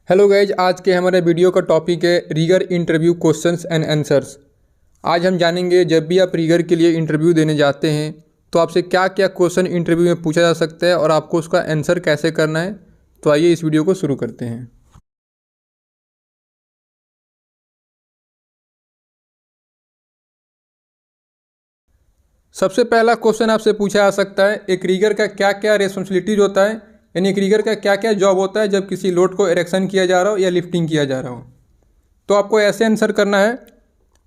Hello guys, आज के हमारे वीडियो का टॉपिक है rigger interview questions and answers. आज हम जानेंगे जब भी आप रीगर के लिए इंटरव्यू देने जाते हैं तो आपसे क्या क्या क्वेश्चन इंटरव्यू में पूछा जा सकता है और आपको उसका आंसर कैसे करना है। तो आइए इस वीडियो को शुरू करते हैं। सबसे पहला क्वेश्चन आपसे पूछा जा सकता है एक रीगर का क्या क्या रेस्पॉन्सिबिलिटीज होता है, यानी एक रीगर का क्या क्या जॉब होता है जब किसी लोड को इरेक्शन किया जा रहा हो या लिफ्टिंग किया जा रहा हो। तो आपको ऐसे आंसर करना है,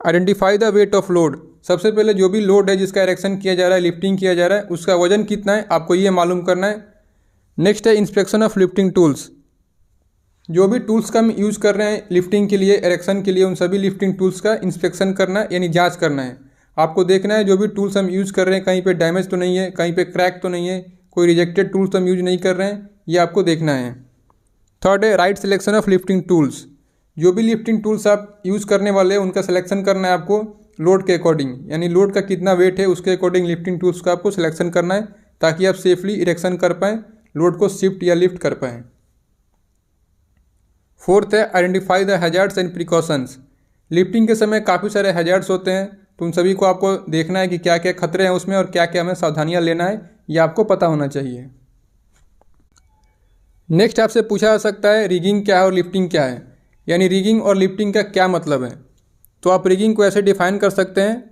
identify the weight of load. सबसे पहले जो भी लोड है जिसका इरेक्शन किया जा रहा है, लिफ्टिंग किया जा रहा है, उसका वजन कितना है आपको ये मालूम करना है। नेक्स्ट है इंस्पेक्शन ऑफ लिफ्टिंग टूल्स। जो भी टूल्स का हम यूज़ कर रहे हैं लिफ्टिंग के लिए, इरेक्शन के लिए, उन सभी लिफ्टिंग टूल्स का इंस्पेक्शन करना है यानी जांच करना है। आपको देखना है जो भी टूल्स हम यूज़ कर रहे हैं कहीं पे डैमेज तो नहीं है, कहीं पे क्रैक तो नहीं है, कोई रिजेक्टेड टूल्स तो हम यूज नहीं कर रहे हैं, ये आपको देखना है। थर्ड है right selection of lifting tools. जो भी लिफ्टिंग टूल्स आप यूज़ करने वाले हैं उनका सिलेक्शन करना है आपको लोड के अकॉर्डिंग, यानी लोड का कितना वेट है उसके अकॉर्डिंग लिफ्टिंग टूल्स का आपको सिलेक्शन करना है ताकि आप सेफली इरेक्शन कर पाएँ, लोड को शिफ्ट या लिफ्ट कर पाएँ। फोर्थ है identify the hazards and precautions. Lifting के समय काफ़ी सारे हैजार्ड्स होते हैं तो उन सभी को आपको देखना है कि क्या क्या खतरे हैं उसमें और क्या क्या हमें सावधानियां लेना है, ये आपको पता होना चाहिए। नेक्स्ट आपसे पूछा जा सकता है रिगिंग क्या है और लिफ्टिंग क्या है, यानी रिगिंग और लिफ्टिंग का क्या मतलब है। तो आप रिगिंग को ऐसे डिफाइन कर सकते हैं,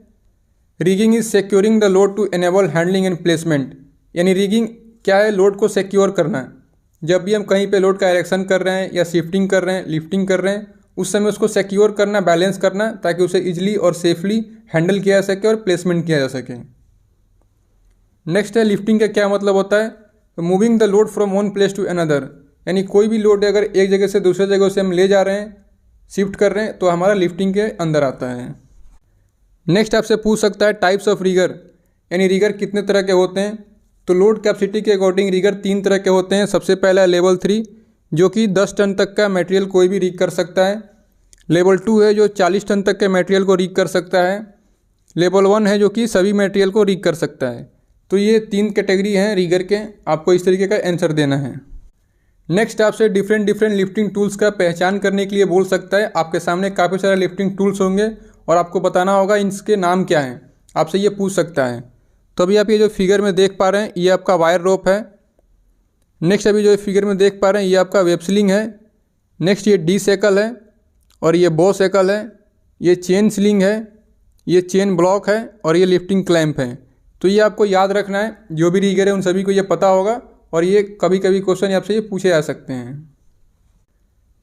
rigging is securing the load to enable handling and placement. यानी रिगिंग क्या है, लोड को सिक्योर करना है। जब भी हम कहीं पे लोड का इरेक्शन कर रहे हैं या शिफ्टिंग कर रहे हैं, लिफ्टिंग कर रहे हैं, उस समय उसको सिक्योर करना, बैलेंस करना ताकि उसे इजीली और सेफली हैंडल किया जा सके और प्लेसमेंट किया जा सके। नेक्स्ट है लिफ्टिंग का क्या मतलब होता है, moving the load from one place to another. यानी कोई भी लोड अगर एक जगह से दूसरे जगह से हम ले जा रहे हैं, शिफ्ट कर रहे हैं, तो हमारा लिफ्टिंग के अंदर आता है। नेक्स्ट आपसे पूछ सकता है टाइप्स ऑफ रीगर, यानी रीगर कितने तरह के होते हैं। तो लोड कैपेसिटी के अकॉर्डिंग रीगर 3 तरह के होते हैं। सबसे पहला है लेवल 3 जो कि 10 टन तक का मटेरियल कोई भी रीग कर सकता है। लेवल 2 है जो 40 टन तक के मटेरियल को रीग कर सकता है। लेवल 1 है जो कि सभी मटेरियल को रीग कर सकता है। तो ये 3 कैटेगरी हैं रीगर के, आपको इस तरीके का आंसर देना है। नेक्स्ट आपसे डिफरेंट लिफ्टिंग टूल्स का पहचान करने के लिए बोल सकता है। आपके सामने काफ़ी सारे लिफ्टिंग टूल्स होंगे और आपको बताना होगा इनके नाम क्या हैं, आपसे ये पूछ सकता है। तो अभी आप ये जो फिगर में देख पा रहे हैं ये आपका वायर रोप है। नेक्स्ट अभी जो फिगर में देख पा रहे हैं ये आपका वेब स्लिंग है। नेक्स्ट ये डी सेकल है और ये बो सेकल है। ये चेन स्लिंग है, ये चेन ब्लॉक है और ये लिफ्टिंग क्लैंप है। तो ये आपको याद रखना है, जो भी रीगर है उन सभी को ये पता होगा और ये कभी कभी क्वेश्चन आपसे ये पूछे जा सकते हैं।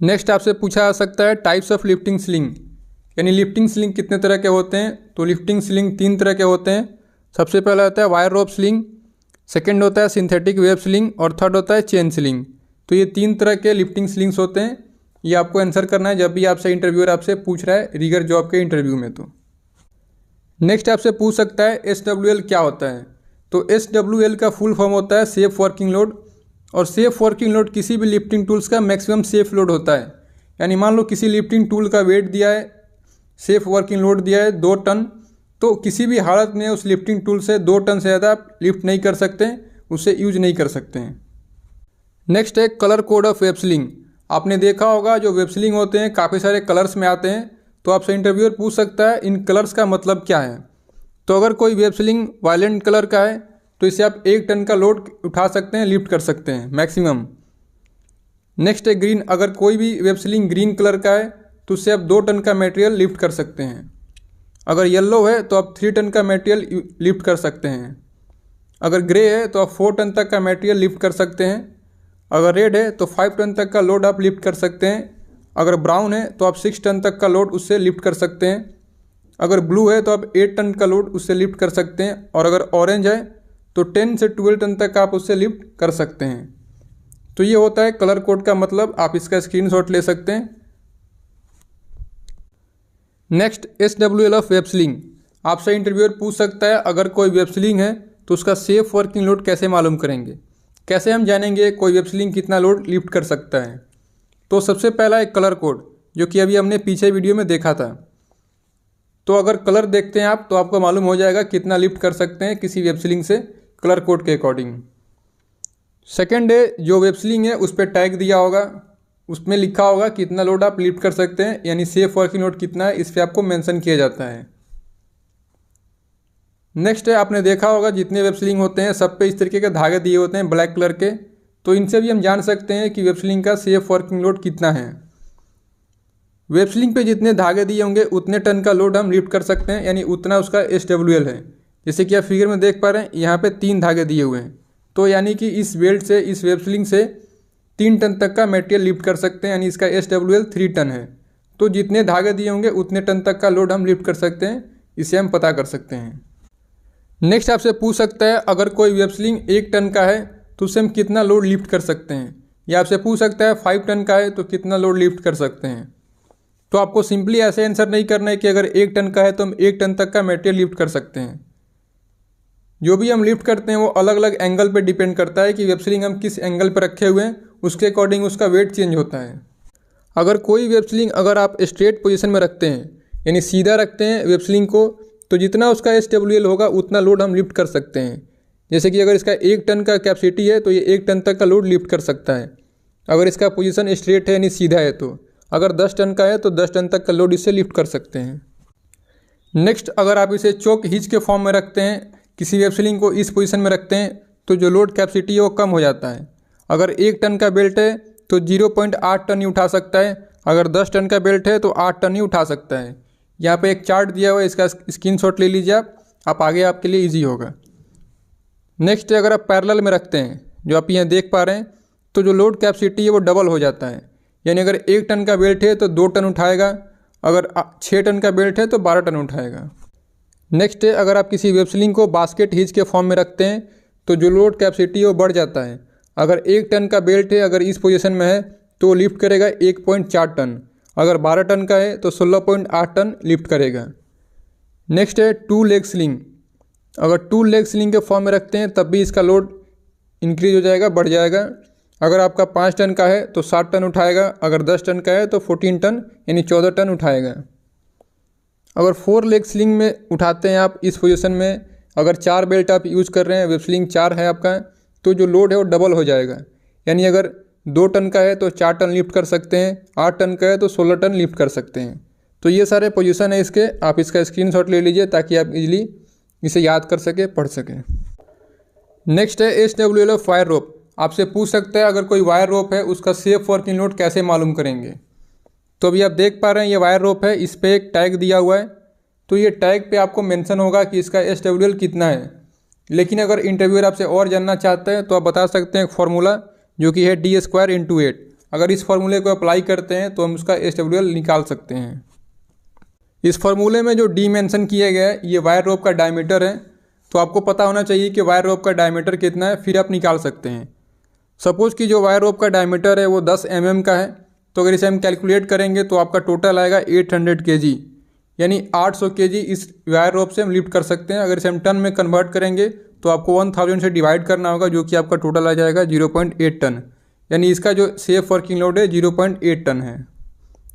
नेक्स्ट आपसे पूछा जा सकता है टाइप्स ऑफ लिफ्टिंग स्लिंग, यानी लिफ्टिंग स्लिंग कितने तरह के होते हैं। तो लिफ्टिंग स्लिंग 3 तरह के होते हैं। सबसे पहला होता है वायर रोप स्लिंग, सेकेंड होता है सिंथेटिक वेब स्लिंग और थर्ड होता है चेन स्लिंग। तो ये 3 तरह के लिफ्टिंग स्लिंग्स होते हैं। ये आपको आंसर करना है जब भी आपसे इंटरव्यूअर आपसे पूछ रहा है रीगर जॉब के इंटरव्यू में। तो नेक्स्ट आपसे पूछ सकता है SWL क्या होता है। तो SWL का फुल फॉर्म होता है सेफ वर्किंग लोड, और सेफ वर्किंग लोड किसी भी लिफ्टिंग टूल्स का मैक्सिमम सेफ लोड होता है। यानी मान लो किसी लिफ्टिंग टूल का वेट दिया है, सेफ वर्किंग लोड दिया है 2 टन, तो किसी भी हालत में उस लिफ्टिंग टूल से 2 टन से ज़्यादा आप लिफ्ट नहीं कर सकते, उसे यूज नहीं कर सकते हैं। नेक्स्ट है colour code of web sling. आपने देखा होगा जो वेब स्लिंग होते हैं काफ़ी सारे कलर्स में आते हैं, तो आपसे इंटरव्यूअर पूछ सकता है इन कलर्स का मतलब क्या है। तो अगर कोई वेब स्लिंग वायलेंट कलर का है तो इसे आप 1 टन का लोड उठा सकते हैं, लिफ्ट कर सकते हैं मैक्सिमम। नेक्स्ट है ग्रीन, अगर कोई भी वेब स्लिंग ग्रीन कलर का है तो उससे आप 2 टन का मटेरियल लिफ्ट कर सकते हैं। अगर येलो है तो आप 3 टन का मटेरियल लिफ्ट कर सकते हैं। अगर ग्रे है तो आप 4 टन तक का मटेरियल लिफ्ट कर सकते हैं। अगर रेड है तो 5 टन तक का लोड आप लिफ्ट कर सकते हैं। अगर ब्राउन है तो आप 6 टन तक का लोड उससे लिफ्ट कर सकते हैं। अगर ब्लू है तो आप 8 टन का लोड उससे लिफ्ट कर सकते हैं। और अगर ऑरेंज है तो 10 से 12 टन तक आप उससे लिफ्ट कर सकते हैं। तो ये होता है कलर कोड का मतलब, आप इसका स्क्रीनशॉट ले सकते हैं। Next SWL of web sling. आपसे इंटरव्यूअर पूछ सकता है अगर कोई वेब स्लिंग है तो उसका सेफ वर्किंग लोड कैसे मालूम करेंगे, कैसे हम जानेंगे कोई वेब स्लिंग कितना लोड लिफ्ट कर सकता है। तो सबसे पहला एक कलर कोड जो कि अभी हमने पीछे वीडियो में देखा था। तो अगर कलर देखते हैं आप तो आपको मालूम हो जाएगा कितना लिफ्ट कर सकते हैं किसी वेब स्लिंग से कलर कोड के अकॉर्डिंग। सेकेंड है जो वेब स्लिंग है उस पर टैग दिया होगा, उसमें लिखा होगा कितना लोड आप लिफ्ट कर सकते हैं, यानी सेफ वर्किंग लोड कितना है इस पर आपको मेंशन किया जाता है। नेक्स्ट है, आपने देखा होगा जितने वेब सीलिंग होते हैं सब पे इस तरीके के धागे दिए होते हैं ब्लैक कलर के, तो इनसे भी हम जान सकते हैं कि वेब सीलिंग का सेफ वर्किंग लोड कितना है। वेब सीलिंग पे जितने धागे दिए होंगे उतने टन का लोड हम लिफ्ट कर सकते हैं, यानी उतना उसका SWL है। जैसे कि आप फिगर में देख पा रहे हैं यहाँ पे 3 धागे दिए हुए हैं, तो यानी कि इस बेल्ट से इस वेब सीलिंग से 3 टन तक का मटेरियल लिफ्ट कर सकते हैं, यानी इसका SWL 3 टन है। तो जितने धागे दिए होंगे उतने टन तक का लोड हम लिफ्ट कर सकते हैं, इसे हम पता कर सकते हैं। नेक्स्ट आपसे पूछ सकता है अगर कोई वेब सीलिंग 1 टन का है तो उससे हम कितना लोड लिफ्ट कर सकते हैं, या आपसे पूछ सकता है 5 टन का है तो कितना लोड लिफ्ट कर सकते हैं। तो आपको सिंपली ऐसे आंसर नहीं करना है कि अगर 1 टन का है तो हम 1 टन तक का मटेरियल लिफ्ट कर सकते हैं। जो भी हम लिफ्ट करते हैं वो अलग अलग एंगल पे डिपेंड करता है कि वेब सीलिंग हम किस एंगल पे रखे हुए हैं, उसके अकॉर्डिंग उसका वेट चेंज होता है। अगर कोई वेब सीलिंग अगर आप स्ट्रेट पोजीशन में रखते हैं, यानी सीधा रखते हैं वेब सीलिंग को, तो जितना उसका SWL होगा उतना लोड हम लिफ्ट कर सकते हैं। जैसे कि अगर इसका 1 टन का कैपेसिटी है तो ये 1 टन तक का लोड लिफ्ट कर सकता है। अगर इसका पोजीशन स्ट्रेट है यानी सीधा है, तो अगर 10 टन का है तो 10 टन तक का लोड इससे लिफ्ट कर सकते हैं। नेक्स्ट, अगर आप इसे चोक हिच के फॉर्म में रखते हैं, किसी वेब सीलिंग को इस पोजीशन में रखते हैं, तो जो लोड कैपेसिटी है वो कम हो जाता है। अगर 1 टन का बेल्ट है तो 0.8 टन ही उठा सकता है, अगर 10 टन का बेल्ट है तो 8 टन ही उठा सकता है। यहाँ पे एक चार्ट दिया हुआ है, इसका स्क्रीनशॉट ले लीजिए आप आगे आपके लिए ईजी होगा। नेक्स्ट, अगर आप पैरेलल में रखते हैं, जो आप यहाँ देख पा रहे हैं, तो जो लोड कैपेसिटी है वो डबल हो जाता है। यानी अगर 1 टन का बेल्ट है तो 2 टन उठाएगा, अगर 6 टन का बेल्ट है तो 12 टन उठाएगा। नेक्स्ट है, अगर आप किसी वेब सीलिंग को बास्केट हिच के फॉर्म में रखते हैं तो जो लोड कैपेसिटी है वो बढ़ जाता है। अगर 1 टन का बेल्ट है, अगर इस पोजीशन में है तो लिफ्ट करेगा 1.4 टन, अगर 12 टन का है तो 16.8 टन लिफ्ट करेगा। नेक्स्ट है 2 लेग सीलिंग। अगर 2 लेग सीलिंग के फॉर्म में रखते हैं तब भी इसका लोड इंक्रीज हो जाएगा, बढ़ जाएगा। अगर आपका 5 टन का है तो 7 टन उठाएगा, अगर 10 टन का है तो 14 टन यानी 14 टन उठाएगा। अगर 4 लेग सीलिंग में उठाते हैं आप इस पोजीशन में, अगर 4 बेल्ट आप यूज़ कर रहे हैं, वेब सीलिंग 4 है आपका, तो जो लोड है वो डबल हो जाएगा। यानी अगर 2 टन का है तो 4 टन लिफ्ट कर सकते हैं, 8 टन का है तो 16 टन लिफ्ट कर सकते हैं। तो ये सारे पोजीशन है इसके, आप इसका स्क्रीनशॉट ले लीजिए ताकि आप इजीली इसे याद कर सके, पढ़ सकें। नेक्स्ट है SWL ऑफ वायर रोप। आपसे पूछ सकता है अगर कोई वायर रोप है उसका सेफ वर्किंग लोड कैसे मालूम करेंगे। तो अभी आप देख पा रहे हैं ये वायर रोप है, इस पर एक टैग दिया हुआ है, तो ये टैग पे आपको मेंशन होगा कि इसका SWL कितना है। लेकिन अगर इंटरव्यूअर आपसे और जानना चाहता है तो आप बता सकते हैं एक फार्मूला जो कि है D² × 8। अगर इस फार्मूले को अप्लाई करते हैं तो हम उसका SWL निकाल सकते हैं। इस फार्मूले में जो D मेंशन किया गया है ये वायर रोप का डायमीटर है, तो आपको पता होना चाहिए कि वायर रोप का डायमीटर कितना है, फिर आप निकाल सकते हैं। सपोज़ कि जो वायर रोप का डायमीटर है वो 10 mm का है, तो अगर इसे हम कैलकुलेट करेंगे तो आपका टोटल आएगा 800 kg, यानी 800 kg इस वायर रोप से हम लिफ्ट कर सकते हैं। अगर इसे हम टन में कन्वर्ट करेंगे तो आपको 1000 से डिवाइड करना होगा, जो कि आपका टोटल आ जाएगा 0.8 टन, यानी इसका जो सेफ वर्किंग लोड है 0.8 टन है।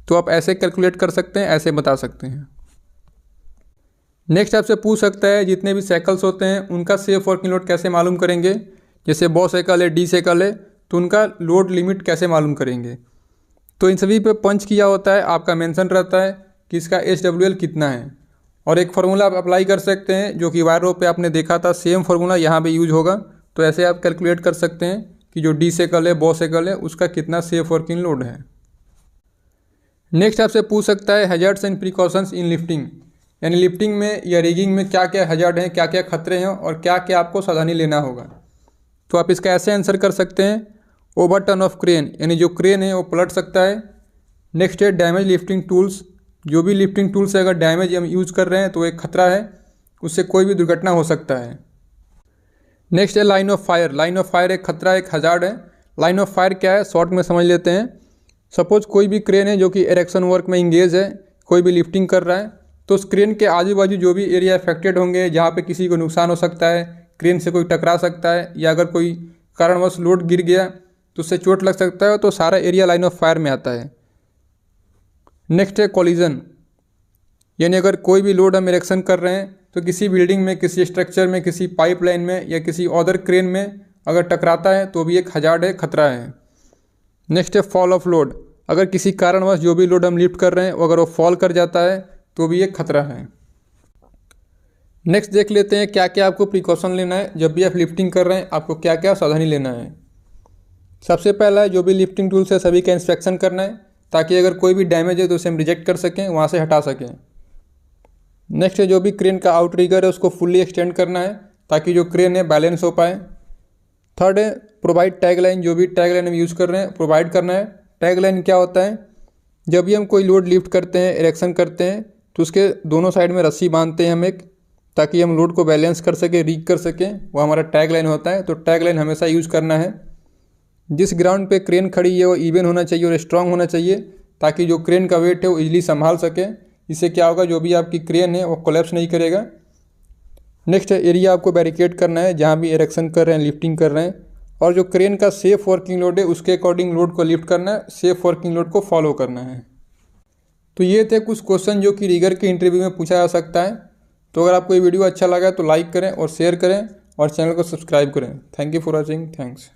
तो आप ऐसे कैलकुलेट कर सकते हैं, ऐसे बता सकते हैं। नेक्स्ट आपसे पूछ सकता है जितने भी साइकिल्स होते हैं उनका सेफ वर्किंग लोड कैसे मालूम करेंगे। जैसे बॉ साइकिल है, डी साइकिल है, तो उनका लोड लिमिट कैसे मालूम करेंगे। तो इन सभी पे पंच किया होता है, आपका मेंशन रहता है कि इसका SWL कितना है, और एक फार्मूला आप अप्लाई कर सकते हैं जो कि वायर रोप पे आपने देखा था, सेम फार्मूला यहाँ पे यूज होगा। तो ऐसे आप कैलकुलेट कर सकते हैं कि जो डी साइकिल है, बॉ साइकिल है, उसका कितना सेफ वर्किंग लोड है। नेक्स्ट आपसे पूछ सकता है hazards and precautions in lifting, यानी लिफ्टिंग में या रिगिंग में क्या क्या हैजर्ड हैं, क्या क्या खतरे हैं और क्या क्या आपको सावधानी लेना होगा। तो आप इसका ऐसे आंसर कर सकते हैं, ओवर टर्न ऑफ क्रेन, यानी जो क्रेन है वो पलट सकता है। नेक्स्ट है डैमेज लिफ्टिंग टूल्स, जो भी लिफ्टिंग टूल्स है अगर डैमेज हम यूज़ कर रहे हैं तो एक खतरा है, उससे कोई भी दुर्घटना हो सकता है। नेक्स्ट है line of fire. Line of fire एक खतरा, एक हजार्ड है। लाइन ऑफ फायर क्या है, शॉर्ट में समझ लेते हैं। सपोज कोई भी क्रेन है जो कि इरेक्शन वर्क में इंगेज है, कोई भी लिफ्टिंग कर रहा है, तो उस क्रेन के आजू बाजू जो भी एरिया अफेक्टेड होंगे, जहाँ पे किसी को नुकसान हो सकता है, क्रेन से कोई टकरा सकता है, या अगर कोई कारणवश लोड गिर गया तो उससे चोट लग सकता है, तो सारा एरिया लाइन ऑफ फायर में आता है। नेक्स्ट है कॉलिजन, यानी अगर कोई भी लोड हम इरेक्शन कर रहे हैं तो किसी बिल्डिंग में, किसी स्ट्रक्चर में, किसी पाइपलाइन में या किसी अदर क्रेन में अगर टकराता है तो भी एक हजार्ड है, खतरा है। नेक्स्ट है फॉल ऑफ लोड। अगर किसी कारणवश जो भी लोड हम लिफ्ट कर रहे हैं वो अगर वो फॉल कर जाता है तो भी एक खतरा है। नेक्स्ट देख लेते हैं क्या क्या आपको प्रिकॉशन लेना है जब भी आप लिफ्टिंग कर रहे हैं, आपको क्या क्या सावधानी लेना है। सबसे पहला है जो भी लिफ्टिंग टूल्स है सभी का इंस्पेक्शन करना है, ताकि अगर कोई भी डैमेज है तो उसे हम रिजेक्ट कर सकें, वहाँ से हटा सकें। नेक्स्ट है जो भी क्रेन का आउट रिगर है उसको फुल्ली एक्सटेंड करना है ताकि जो क्रेन है बैलेंस हो पाए। थर्ड है प्रोवाइड टैग लाइन। जो भी टैग लाइन हम यूज़ कर रहे हैं प्रोवाइड करना है। टैग लाइन क्या होता है, जब भी हम कोई लोड लिफ्ट करते हैं, इरेक्शन करते हैं, तो उसके दोनों साइड में रस्सी बांधते हैं हम एक, ताकि हम लोड को बैलेंस कर सकें, रीग कर सकें, वो हमारा टैग लाइन होता है। तो टैग लाइन हमेशा यूज़ करना है। जिस ग्राउंड पे क्रेन खड़ी है वो इवन होना चाहिए और स्ट्रांग होना चाहिए, ताकि जो क्रेन का वेट है वो इजीली संभाल सके। इससे क्या होगा, जो भी आपकी क्रेन है वो कोलैप्स नहीं करेगा। नेक्स्ट एरिया आपको बैरिकेड करना है जहाँ भी इरेक्शन कर रहे हैं, लिफ्टिंग कर रहे हैं, और जो क्रेन का सेफ वर्किंग लोड है उसके अकॉर्डिंग लोड को लिफ्ट करना है, सेफ वर्किंग लोड को फॉलो करना है। तो ये थे कुछ क्वेश्चन जो कि रिगर के इंटरव्यू में पूछा जा सकता है। तो अगर आपको ये वीडियो अच्छा लगा तो लाइक करें और शेयर करें और चैनल को सब्सक्राइब करें। Thank you for watching. Thanks.